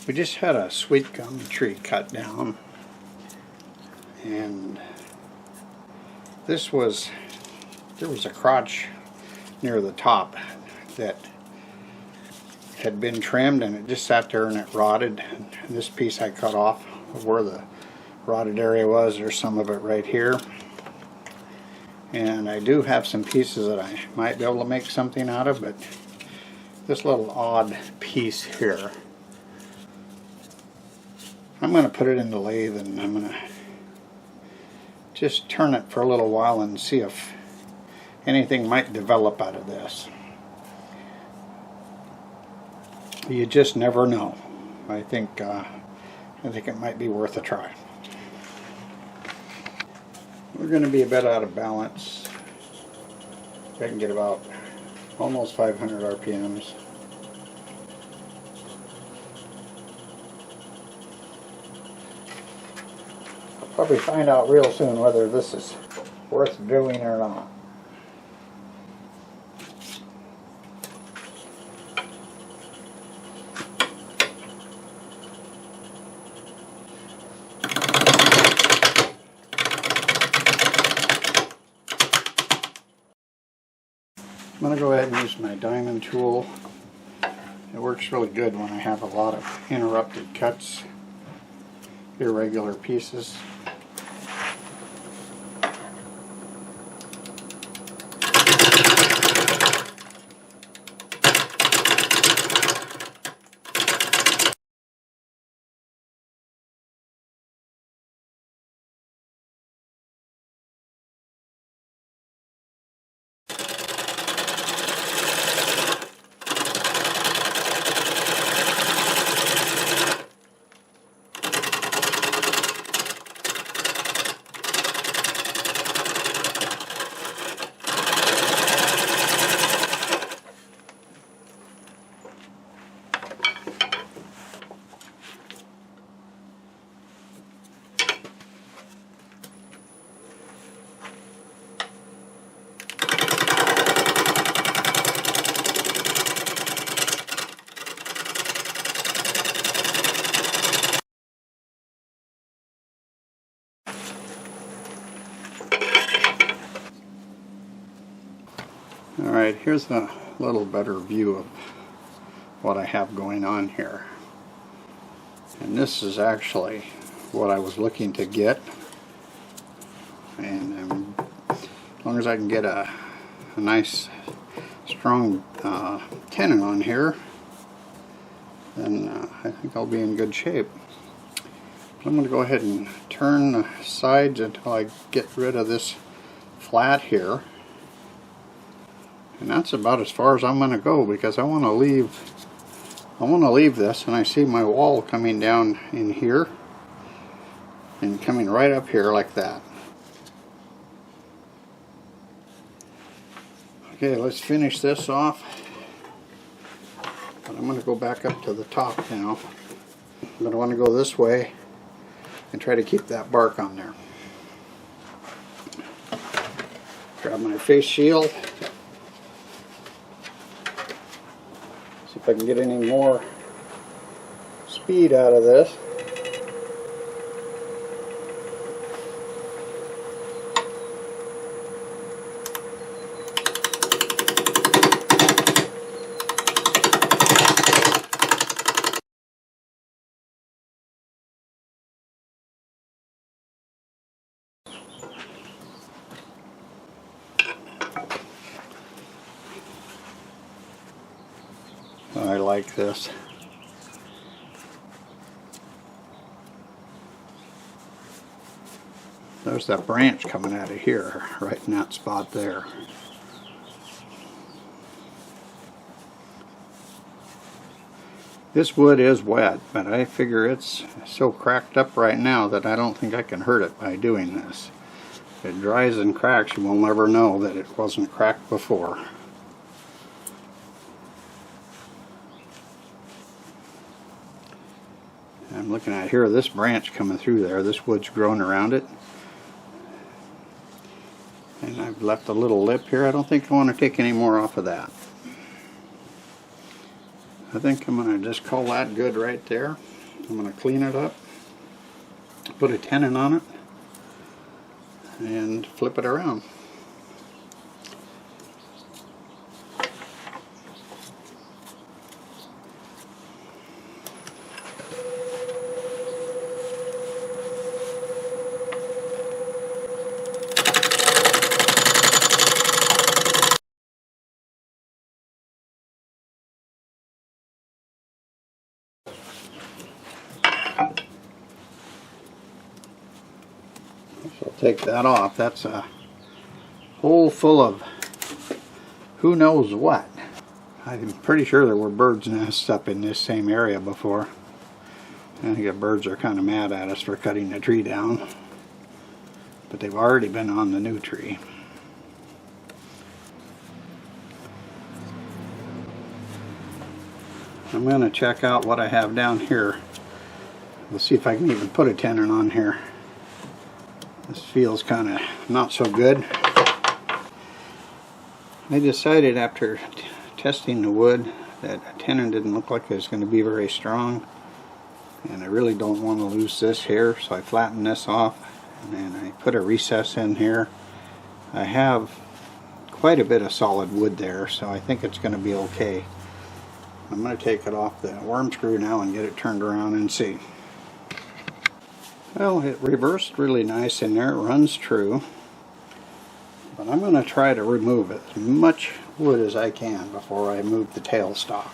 We just had a sweet gum tree cut down, and there was a crotch near the top that had been trimmed, and it just sat there and it rotted. And this piece I cut off where the rotted area was. There's some of it right here, and I do have some pieces that I might be able to make something out of, but this little odd piece here, I'm going to put it in the lathe, and I'm going to just turn it for a little while and see if anything might develop out of this. You just never know. I think it might be worth a try. We're going to be a bit out of balance. I can get about almost 500 RPMs. I'll probably find out real soon whether this is worth doing or not. I'm going to go ahead and use my diamond tool. It works really good when I have a lot of interrupted cuts, irregular pieces. Alright, here's a little better view of what I have going on here. And this is actually what I was looking to get. And as long as I can get a nice strong tenon on here, then I think I'll be in good shape. I'm going to go ahead and turn the sides until I get rid of this flat here. And that's about as far as I'm going to go, because I want to leave this, and I see my wall coming down in here and coming right up here like that. Okay, let's finish this off. But I'm going to go back up to the top now. I'm going to want to go this way and try to keep that bark on there. Grab my face shield. See if I can get any more speed out of this. I like this. There's that branch coming out of here, right in that spot there. This wood is wet, but I figure it's so cracked up right now that I don't think I can hurt it by doing this. If it dries and cracks, you will never know that it wasn't cracked before. I'm looking at here, this branch coming through there, this wood's grown around it. And I've left a little lip here. I don't think I want to take any more off of that. I think I'm going to just call that good right there. I'm going to clean it up, put a tenon on it, and flip it around. So I'll take that off. That's a hole full of who knows what. I'm pretty sure there were birds' nests up in this same area before. I think the birds are kind of mad at us for cutting the tree down. But they've already been on the new tree. I'm going to check out what I have down here. We'll see if I can even put a tenon on here. This feels kind of not so good. I decided after testing the wood that a tenon didn't look like it was going to be very strong, and I really don't want to lose this here, so I flattened this off and I put a recess in here. I have quite a bit of solid wood there, so I think it's going to be okay. I'm going to take it off the worm screw now and get it turned around and see. Well, it reversed really nice in there. It runs true. But I'm going to try to remove as much wood as I can before I move the tailstock.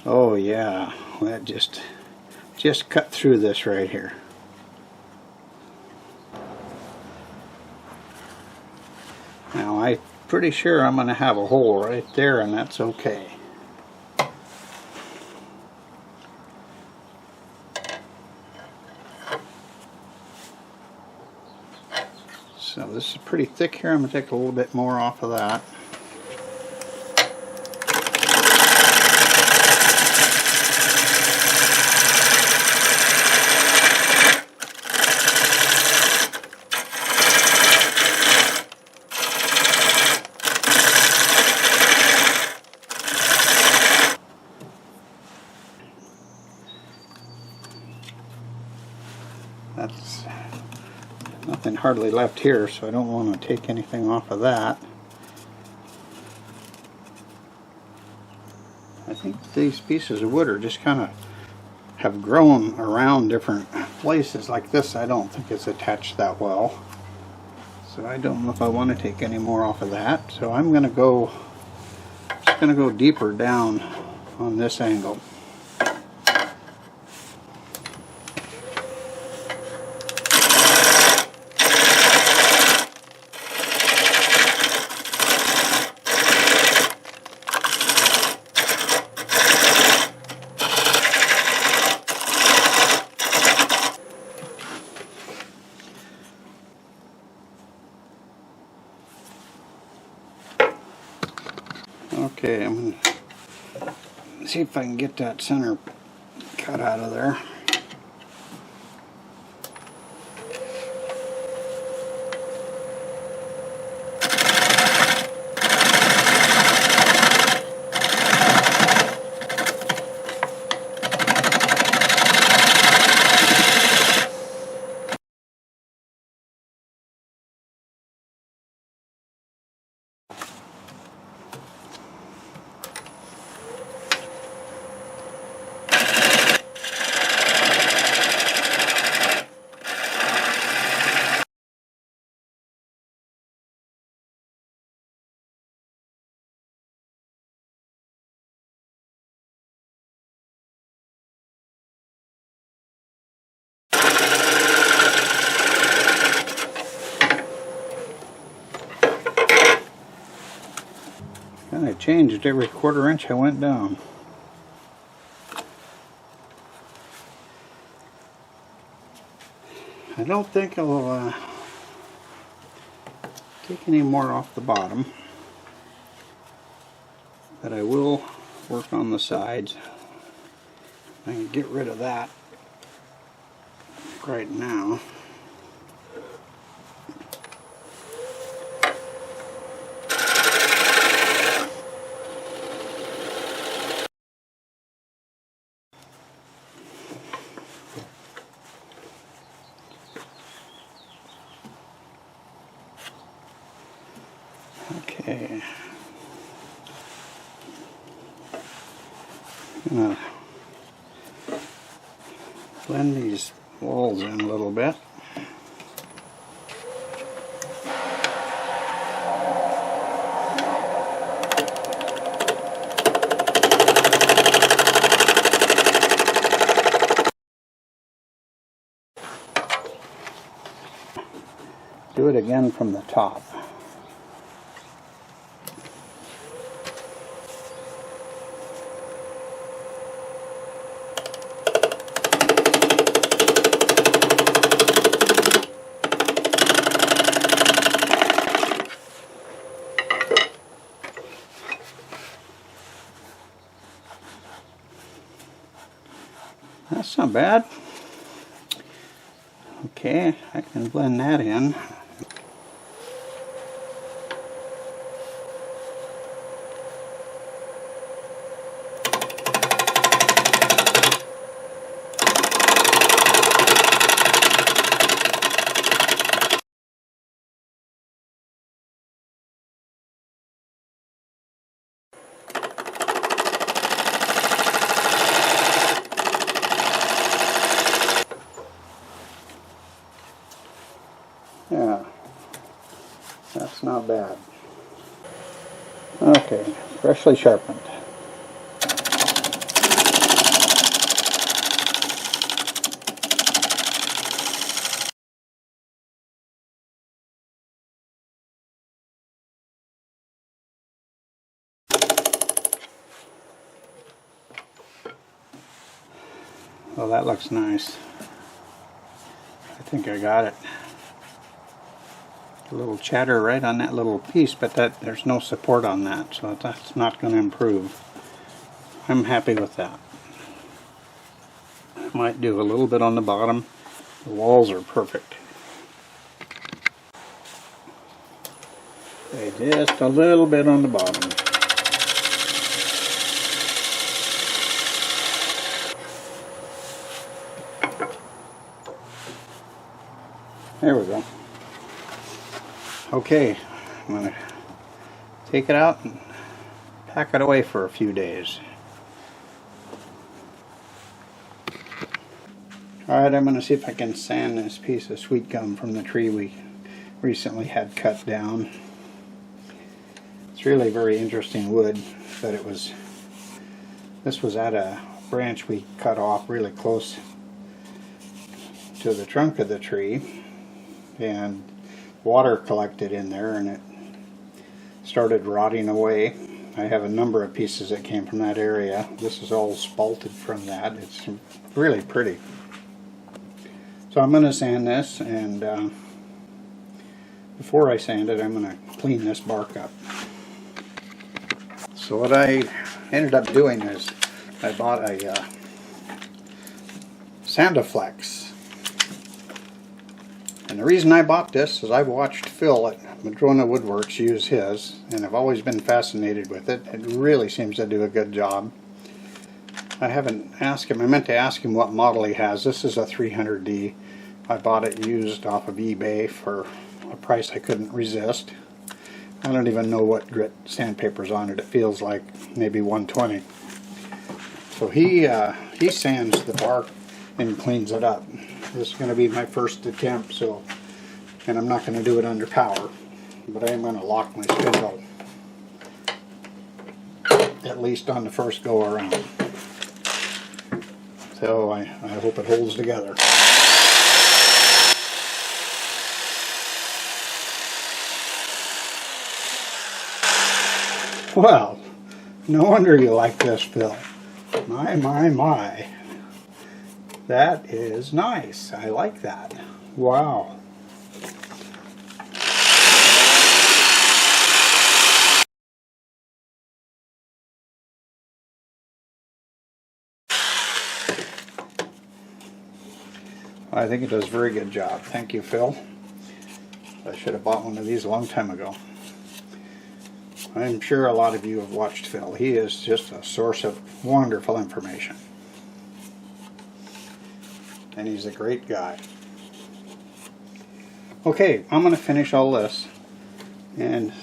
Oh yeah, that just cut through this right here. Now I'm pretty sure I'm going to have a hole right there, and that's okay. So this is pretty thick here. I'm going to take a little bit more off of that. That's nothing hardly left here, so I don't want to take anything off of that. I think these pieces of wood are just kind of have grown around different places like this. I don't think it's attached that well, so I don't know if I want to take any more off of that. So I'm going to go deeper down on this angle. Okay, I'm going to see if I can get that center cut out of there. kind of changed every 1/4 inch I went down. I don't think I'll take any more off the bottom, but I will work on the sides. I can get rid of that right now. Okay. I'm gonna blend these walls in a little bit. Do it again from the top. That's not bad. Okay, I can blend that in. Yeah, that's not bad. Okay, freshly sharpened. Well, that looks nice. I think I got it. A little chatter right on that little piece, but there's no support on that, so that's not going to improve. I'm happy with that. I might do a little bit on the bottom. The walls are perfect. Okay, just a little bit on the bottom. There we go. Okay, I'm going to take it out and pack it away for a few days. Alright, I'm going to see if I can sand this piece of sweet gum from the tree we recently had cut down. It's really very interesting wood, but this was at a branch we cut off really close to the trunk of the tree, and water collected in there and it started rotting away. I have a number of pieces that came from that area. This is all spalted from that. It's really pretty. So I'm going to sand this, and before I sand it, I'm going to clean this bark up. So what I ended up doing is I bought a Sandaflex. And the reason I bought this is I've watched Phil at Madrona Woodworks use his, and I've always been fascinated with it. It really seems to do a good job. I haven't asked him. I meant to ask him what model he has. This is a 300D. I bought it used off of eBay for a price I couldn't resist. I don't even know what grit sandpaper's on it. It feels like maybe 120. So he sands the bark and cleans it up. This is going to be my first attempt, and I'm not going to do it under power, but I am going to lock my spindle, at least on the first go around. So I hope it holds together. Well, no wonder you like this, Phil. My. That is nice. I like that. Wow. I think it does a very good job. Thank you, Phil. I should have bought one of these a long time ago. I'm sure a lot of you have watched Phil. He is just a source of wonderful information. And he's a great guy. Okay, I'm going to finish all this. And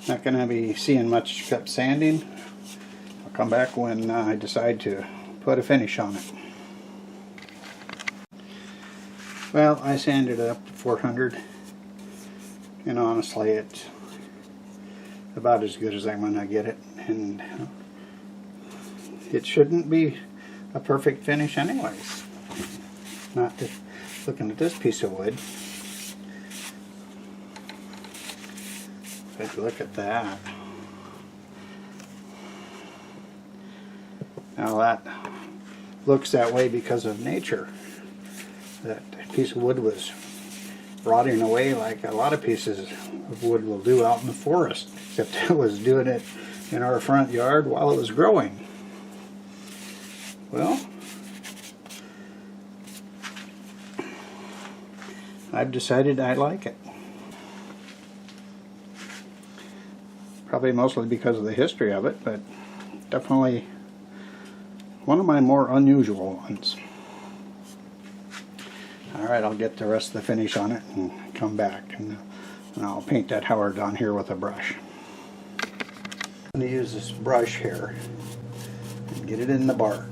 not going to be seeing much cup sanding. I'll come back when I decide to put a finish on it. Well, I sanded it up to 400. And honestly, it's about as good as I'm going to get it. And it shouldn't be a perfect finish anyways. Not just looking at this piece of wood. Take a look at that. Now that looks that way because of nature. That piece of wood was rotting away like a lot of pieces of wood will do out in the forest, except it was doing it in our front yard while it was growing. Well, I've decided I like it. Probably mostly because of the history of it, but definitely one of my more unusual ones. Alright, I'll get the rest of the finish on it and come back, and I'll paint that Howard down here with a brush. I'm going to use this brush here and get it in the bark.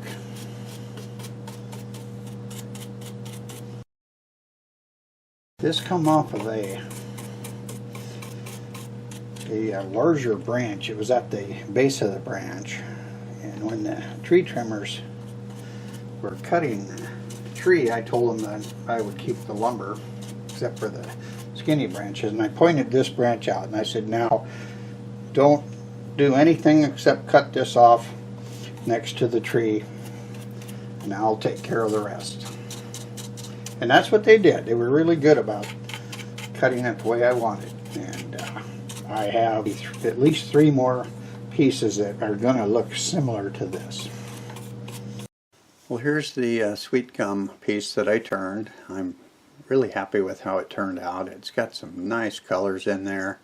This come off of a larger branch. It was at the base of the branch, and when the tree trimmers were cutting the tree, I told them that I would keep the lumber except for the skinny branches, and I pointed this branch out and I said, now don't do anything except cut this off next to the tree and I'll take care of the rest. And that's what they did. They were really good about cutting it the way I wanted. And I have at least 3 more pieces that are going to look similar to this. Well, here's the sweet gum piece that I turned. I'm really happy with how it turned out. It's got some nice colors in there.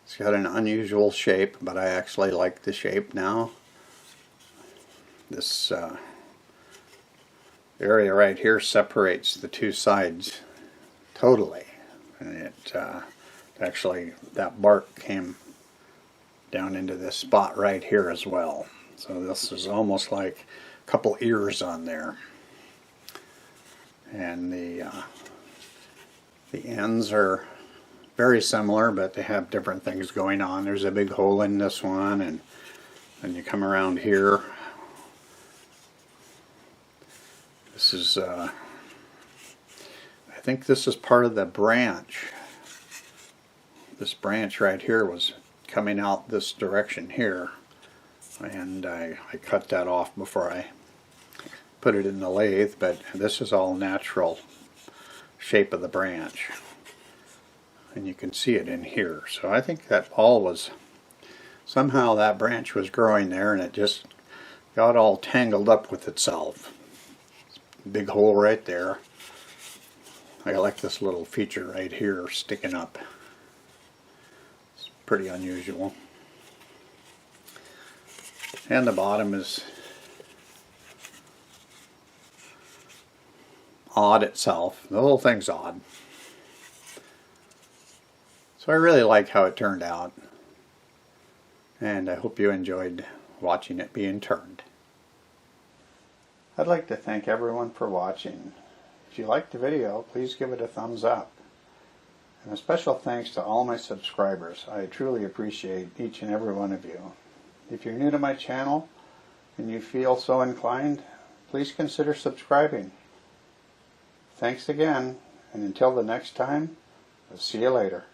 It's got an unusual shape, but I actually like the shape now. This area right here separates the 2 sides totally, and it actually, that bark came down into this spot right here as well. So this is almost like a couple ears on there, and the ends are very similar, but they have different things going on. There's a big hole in this one, and then you come around here. This is, I think this is part of the branch. This branch right here was coming out this direction here, and I cut that off before I put it in the lathe, but this is all natural shape of the branch, and you can see it in here. So I think that all was, somehow that branch was growing there and it just got all tangled up with itself. Big hole right there. I like this little feature right here sticking up. It's pretty unusual. And the bottom is odd itself. The whole thing's odd. So I really like how it turned out, and I hope you enjoyed watching it being turned. I'd like to thank everyone for watching. If you liked the video, please give it a thumbs up. And a special thanks to all my subscribers. I truly appreciate each and every one of you. If you're new to my channel and you feel so inclined, please consider subscribing. Thanks again, and until the next time, I'll see you later.